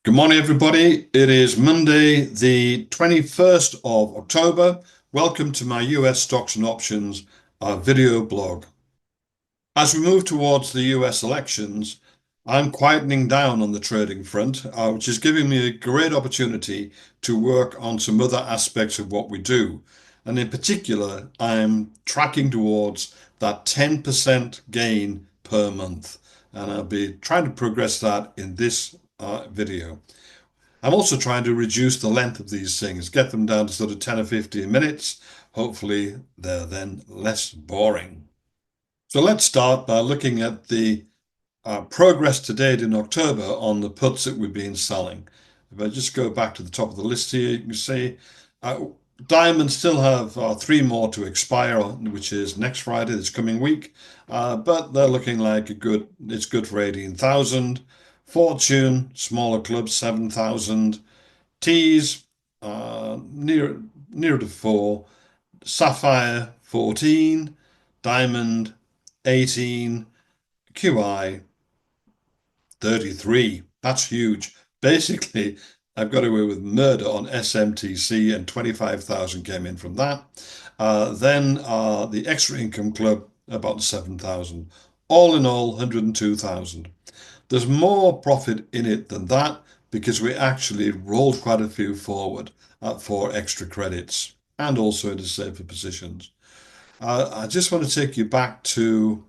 Good morning, everybody. It is Monday, the 21st of October. Welcome to my US stocks and options video blog. As we move towards the US elections, I'm quietening down on the trading front, which is giving me a great opportunity to work on some other aspects of what we do. And in particular, I'm tracking towards that 10% gain per month. And I'll be trying to progress that in this video. I'm also trying to reduce the length of these things, get them down to sort of 10 or 15 minutes. Hopefully, they're then less boring. So let's start by looking at the progress to date in October on the puts that we've been selling. If I just go back to the top of the list here, you can see diamonds still have three more to expire, which is next Friday, this coming week. But they're looking like it's good for 18,000. Fortune, smaller clubs, 7,000. Teas, near to 4. Sapphire, 14. Diamond, 18. QI, 33. That's huge. Basically, I've got away with murder on SMTC, and 25,000 came in from that. Then the Extra Income Club, about 7,000. All in all, 102,000. There's more profit in it than that because we actually rolled quite a few forward for extra credits and also into safer positions. I just want to take you back to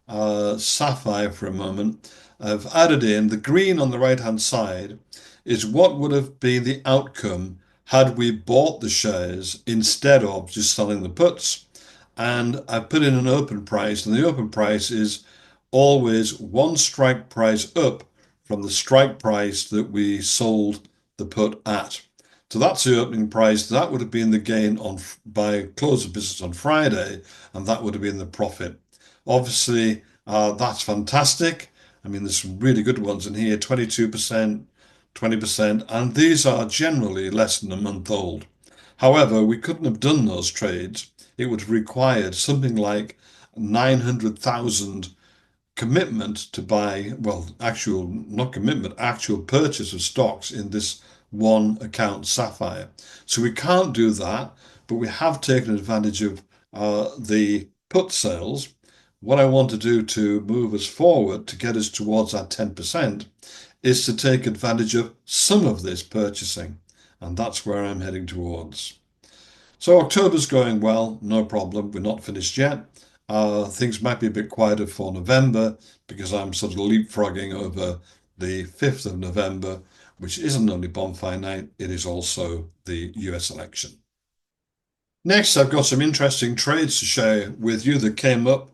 Sapphire for a moment. I've added in the green on the right-hand side is what would have been the outcome had we bought the shares instead of just selling the puts. And I put in an open price, and the open price is always one strike price up from the strike price that we sold the put at. So that's the opening price. That would have been the gain on by close of business on Friday, and that would have been the profit. Obviously, that's fantastic. I mean, there's some really good ones in here, 22%, 20%, and these are generally less than a month old. However, we couldn't have done those trades. It would have required something like 900,000 commitment to buy, well, actual, not commitment, actual purchase of stocks in this one account, Sapphire. So we can't do that, but we have taken advantage of the put sales. What I want to do to move us forward to get us towards that 10% is to take advantage of some of this purchasing. And that's where I'm heading towards. So October's going well, no problem. We're not finished yet. Things might be a bit quieter for November because I'm sort of leapfrogging over the 5th of November, which isn't only bonfire night, it is also the US election. Next, I've got some interesting trades to share with you that came up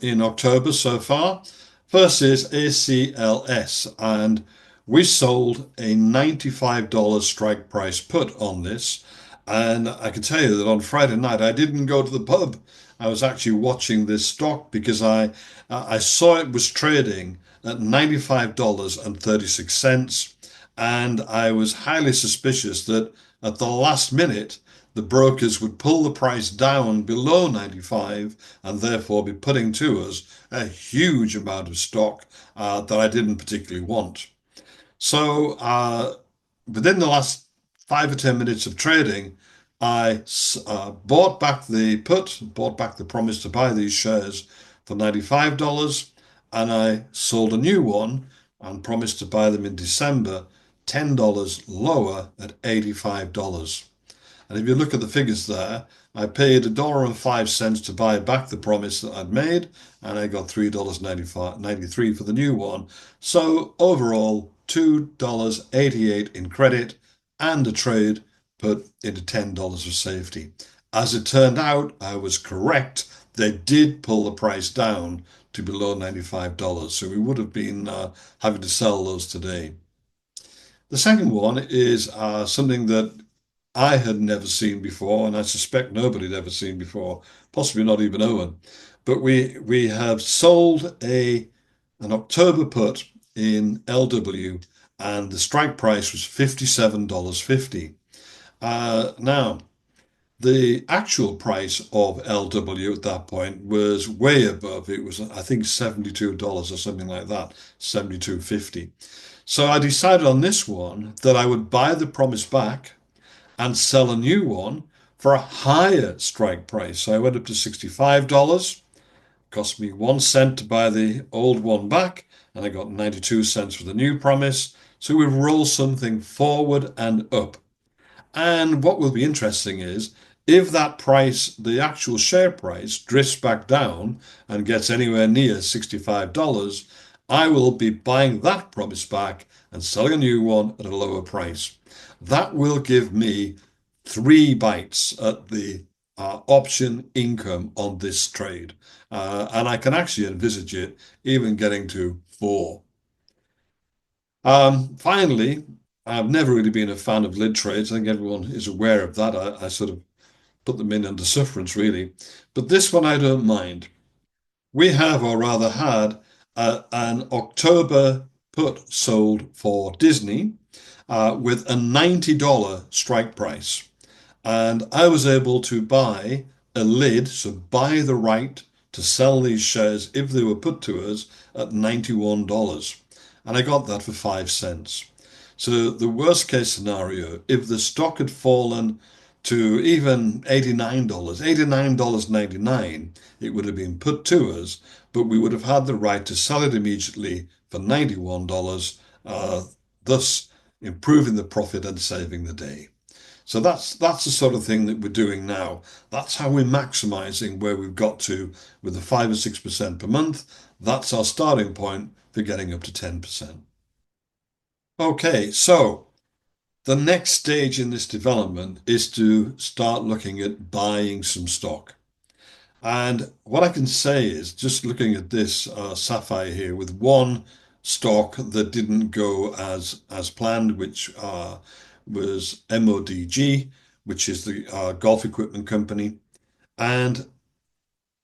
in October so far. First is ACLS, and we sold a $95 strike price put on this. And I can tell you that on Friday night, I didn't go to the pub. I was actually watching this stock because I saw it was trading at $95.36, and I was highly suspicious that at the last minute the brokers would pull the price down below 95 and therefore be putting to us a huge amount of stock that I didn't particularly want. So within the last 5 or 10 minutes of trading, I bought back the put, bought back the promise to buy these shares for $95, and I sold a new one and promised to buy them in December, $10 lower at $85. And if you look at the figures there, I paid $1.05 to buy back the promise that I'd made, and I got $3.93 for the new one. So overall, $2.88 in credit and a trade put into $10 of safety. As it turned out, I was correct. They did pull the price down to below $95, so we would have been having to sell those today. The second one is something that I had never seen before, and I suspect nobody had ever seen before, possibly not even Owen. But we have sold an October put in LW, and the strike price was $57.50. Now, the actual price of LW at that point was way above. It was, I think, $72 or something like that, $72.50. So I decided on this one that I would buy the promise back and sell a new one for a higher strike price. So I went up to $65. Cost me 1 cent to buy the old one back, and I got 92 cents for the new promise. So we've rolled something forward and up. And what will be interesting is if that price, the actual share price, drifts back down and gets anywhere near $65, I will be buying that promise back and selling a new one at a lower price. That will give me three bites at the option income on this trade. And I can actually envisage it even getting to four. Finally, I've never really been a fan of lid trades. I think everyone is aware of that. I sort of put them in under sufferance, really. But this one I don't mind. We have, or rather had, an October put sold for Disney with a $90 strike price. And I was able to buy a lid, so buy the right to sell these shares if they were put to us at $91. And I got that for 5 cents. So the worst case scenario, if the stock had fallen to even $89, $89.99, it would have been put to us, but we would have had the right to sell it immediately for $91, thus improving the profit and saving the day. So that's the sort of thing that we're doing now. That's how we're maximizing where we've got to with the 5 or 6% per month. That's our starting point for getting up to 10%. Okay, so the next stage in this development is to start looking at buying some stock. And what I can say is, just looking at this Sapphire here with one stock that didn't go as planned, which was MODG, which is the golf equipment company. And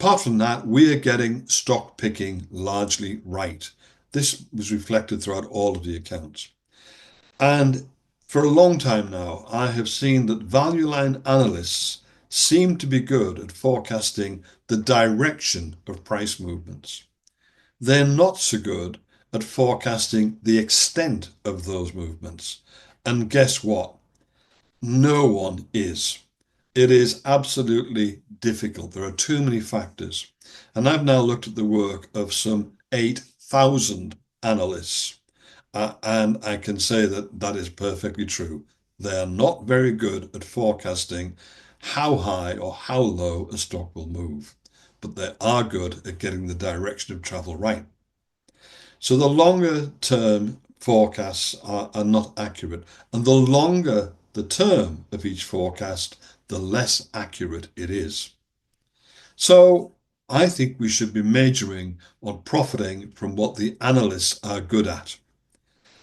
apart from that, we are getting stock picking largely right. This was reflected throughout all of the accounts. And for a long time now, I have seen that value line analysts seem to be good at forecasting the direction of price movements. They're not so good at forecasting the extent of those movements. And guess what? No one is. It is absolutely difficult. There are too many factors. And I've now looked at the work of some 8,000 analysts. And I can say that that is perfectly true. They are not very good at forecasting how high or how low a stock will move, but they are good at getting the direction of travel right. So the longer term forecasts are not accurate, and the longer the term of each forecast, the less accurate it is. So I think we should be majoring on profiting from what the analysts are good at.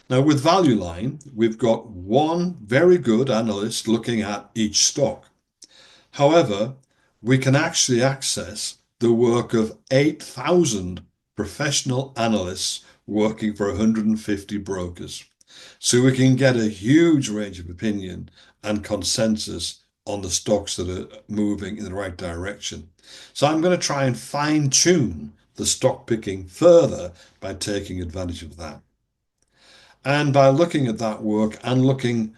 Now, with Value Line, we've got one very good analyst looking at each stock. However, we can actually access the work of 8,000 professional analysts working for 150 brokers. So we can get a huge range of opinion and consensus on the stocks that are moving in the right direction. So I'm going to try and fine tune the stock picking further by taking advantage of that. And by looking at that work and looking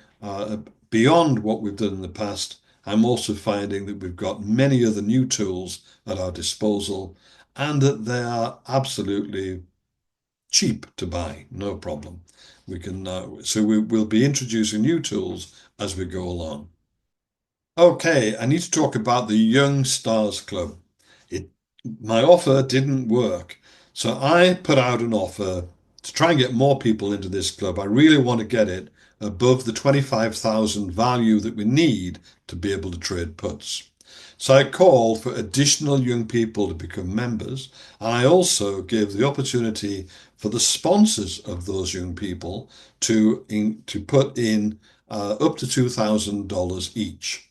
beyond what we've done in the past, I'm also finding that we've got many other new tools at our disposal and that they are absolutely cheap to buy, no problem. We can so we'll be introducing new tools as we go along. Okay, I need to talk about the Young Stars Club. It My offer didn't work, so I put out an offer to try and get more people into this club. I really want to get it above the 25,000 value that we need to be able to trade puts. So I called for additional young people to become members, and I also gave the opportunity for the sponsors of those young people to put in up to $2,000 each.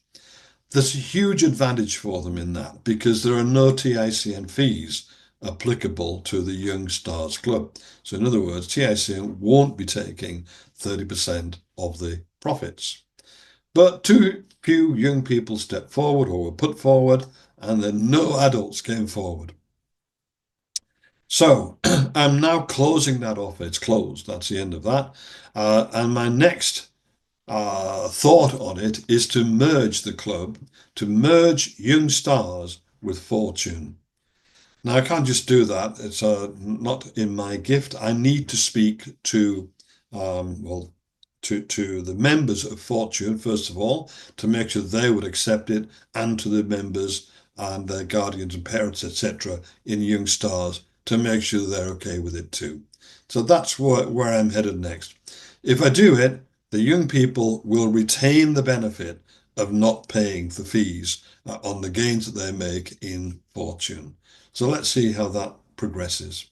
There's a huge advantage for them in that because there are no TICN fees applicable to the Young Stars Club. So in other words, TICN won't be taking 30% of the profits. But too few young people stepped forward or were put forward, and then no adults came forward. So I'm now closing that off. It's closed. That's the end of that. And my next thought on it is to merge the club, to merge Young Stars with Fortune. Now, I can't just do that. It's not in my gift. I need to speak to, well, to the members of Fortune, first of all, to make sure they would accept it, and to the members and their guardians and parents, etc., in Young Stars to make sure they're okay with it too. So that's where I'm headed next. If I do it, the young people will retain the benefit of not paying the fees on the gains that they make in Fortune. So let's see how that progresses.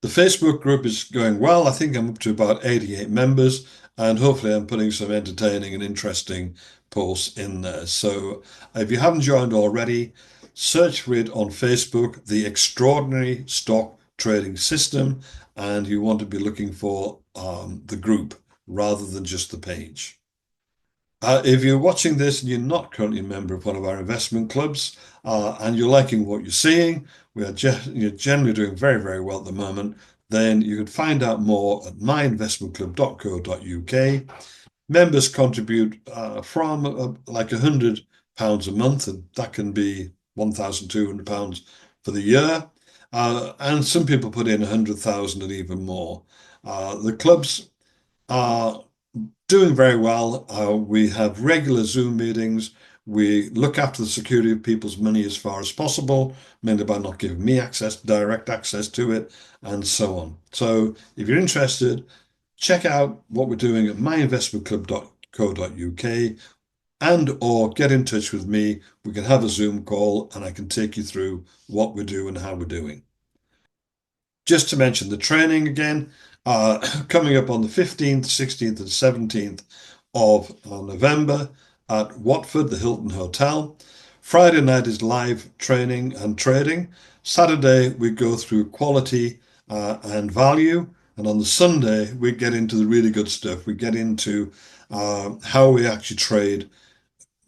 The Facebook group is going well. I think I'm up to about 88 members, and hopefully I'm putting some entertaining and interesting posts in there. So if you haven't joined already, search for it on Facebook, The Extraordinary Stock Trading System, and you want to be looking for the group rather than just the page. If you're watching this and you're not currently a member of one of our investment clubs, and you're liking what you're seeing, we are you're generally doing very, very well at the moment, then you can find out more at myinvestmentclub.co.uk. Members contribute from like £100 a month, and that can be £1,200 for the year. And some people put in 100,000 and even more. The clubs are doing very well. We have regular Zoom meetings. We look after the security of people's money as far as possible, mainly by not giving me direct access to it, and so on. So if you're interested, check out what we're doing at myinvestmentclub.co.uk and or get in touch with me. We can have a Zoom call and I can take you through what we do and how we're doing. Just to mention the training again, coming up on the 15th, 16th, and 17th of November at Watford, the Hilton Hotel. Friday night is live training and trading. Saturday, we go through quality and value. And on the Sunday, we get into the really good stuff. We get into how we actually trade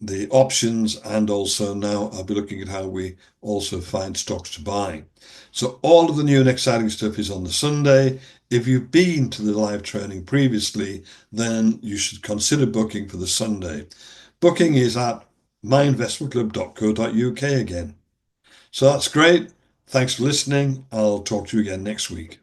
the options, and also now I'll be looking at how we also find stocks to buy. So all of the new and exciting stuff is on the Sunday. If you've been to the live training previously, then you should consider booking for the Sunday. Booking is at myinvestmentclub.co.uk again. So that's great. Thanks for listening. I'll talk to you again next week.